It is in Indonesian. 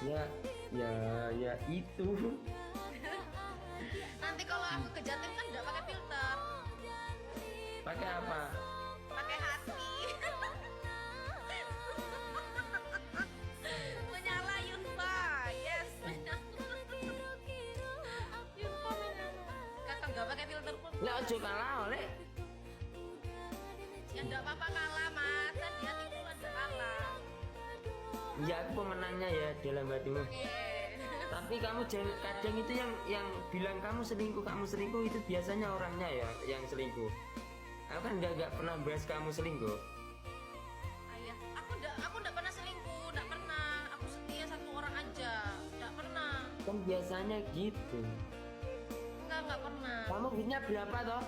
Ya, ya itu. Nanti kalau aku ke Jatim kan nggak pakai filter, Pakai apa? pakai hati. Menyala Yunfa, yes. Yunfa menyala. Kakak nggak pakai filter pun. Lah ojo kalah oleh. Ya nggak apa-apa kalah mas, kan dia itu ada kalah. Ya aku pemenangnya ya dalam hatimu. Oke. Tapi kamu jangan, kadang itu yang bilang kamu selingkuh itu biasanya orangnya ya yang selingkuh. Aku kan nggak pernah bahas kamu selingkuh. Ayah, aku nggak pernah selingkuh, nggak pernah. Aku setia satu orang aja, nggak pernah. Kan biasanya gitu. Nggak pernah. Kamu duitnya berapa toh?